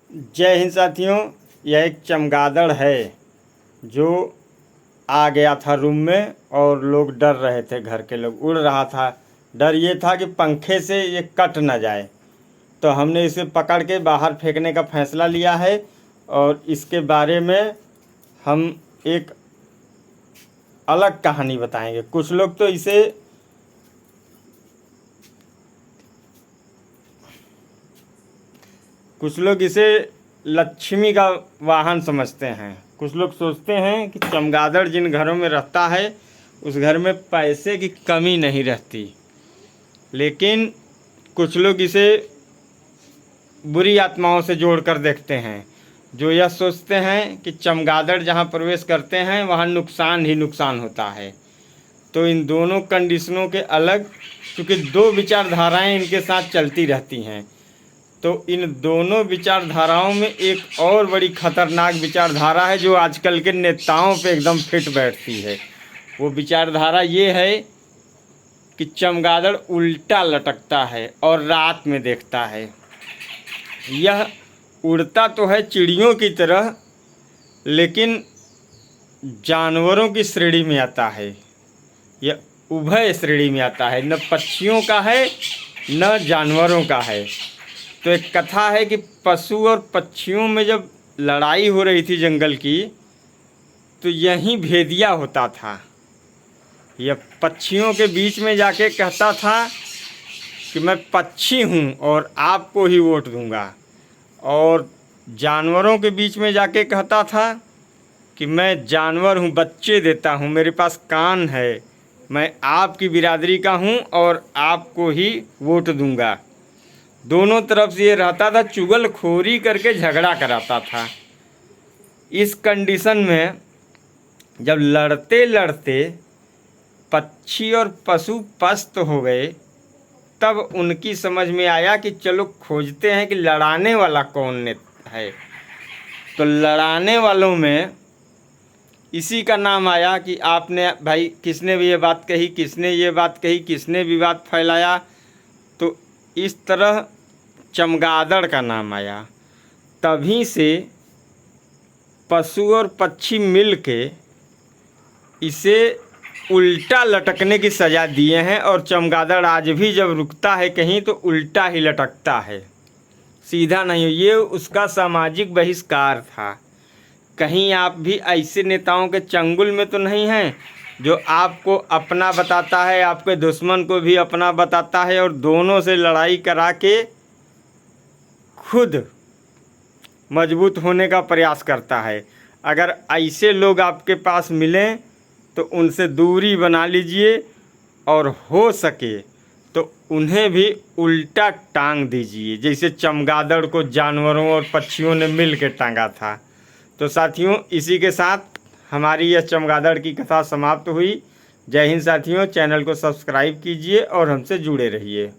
जय हिंद साथियों। यह एक चमगादड़ है जो आ गया था रूम में और लोग डर रहे थे, घर के लोग। उड़ रहा था। डर ये था कि पंखे से ये कट ना जाए, तो हमने इसे पकड़ के बाहर फेंकने का फैसला लिया है। और इसके बारे में हम एक अलग कहानी बताएंगे। कुछ लोग तो इसे लक्ष्मी का वाहन समझते हैं। कुछ लोग सोचते हैं कि चमगादड़ जिन घरों में रहता है उस घर में पैसे की कमी नहीं रहती, लेकिन कुछ लोग इसे बुरी आत्माओं से जोड़कर देखते हैं, जो यह सोचते हैं कि चमगादड़ जहां प्रवेश करते हैं वहां नुकसान ही नुकसान होता है। तो इन दोनों कंडीशनों के अलग, क्योंकि दो विचारधाराएं इनके साथ चलती रहती हैं, तो इन दोनों विचारधाराओं में एक और बड़ी खतरनाक विचारधारा है जो आजकल के नेताओं पे एकदम फिट बैठती है। वो विचारधारा ये है कि चमगादड़ उल्टा लटकता है और रात में देखता है। यह उड़ता तो है चिड़ियों की तरह, लेकिन जानवरों की श्रेणी में आता है। यह उभय श्रेणी में आता है, न पक्षियों का है न जानवरों का है। तो एक कथा है कि पशु और पक्षियों में जब लड़ाई हो रही थी जंगल की, तो यहीं भेदिया होता था। यह पक्षियों के बीच में जाके कहता था कि मैं पक्षी हूँ और आपको ही वोट दूंगा, और जानवरों के बीच में जाके कहता था कि मैं जानवर हूँ, बच्चे देता हूँ, मेरे पास कान है, मैं आपकी बिरादरी का हूँ और आपको ही वोट दूंगा। दोनों तरफ से ये रहता था, चुगलखोरी करके झगड़ा कराता था। इस कंडीशन में जब लड़ते लड़ते पक्षी और पशु पस्त हो गए, तब उनकी समझ में आया कि चलो खोजते हैं कि लड़ाने वाला कौन है। तो लड़ाने वालों में इसी का नाम आया कि आपने भाई किसने भी ये बात कही, किसने ये बात कही, किसने विवाद फैलाया। तो इस तरह चमगादड़ का नाम आया। तभी से पशु और पक्षी मिल के इसे उल्टा लटकने की सज़ा दिए हैं, और चमगादड़ आज भी जब रुकता है कहीं तो उल्टा ही लटकता है, सीधा नहीं। ये उसका सामाजिक बहिष्कार था। कहीं आप भी ऐसे नेताओं के चंगुल में तो नहीं हैं जो आपको अपना बताता है, आपके दुश्मन को भी अपना बताता है, और दोनों से लड़ाई करा के खुद मजबूत होने का प्रयास करता है। अगर ऐसे लोग आपके पास मिलें तो उनसे दूरी बना लीजिए, और हो सके तो उन्हें भी उल्टा टांग दीजिए, जैसे चमगादड़ को जानवरों और पक्षियों ने मिल के टांगा था। तो साथियों, इसी के साथ हमारी यह चमगादड़ की कथा समाप्त हुई। जय हिंद साथियों। चैनल को सब्सक्राइब कीजिए और हमसे जुड़े रहिए।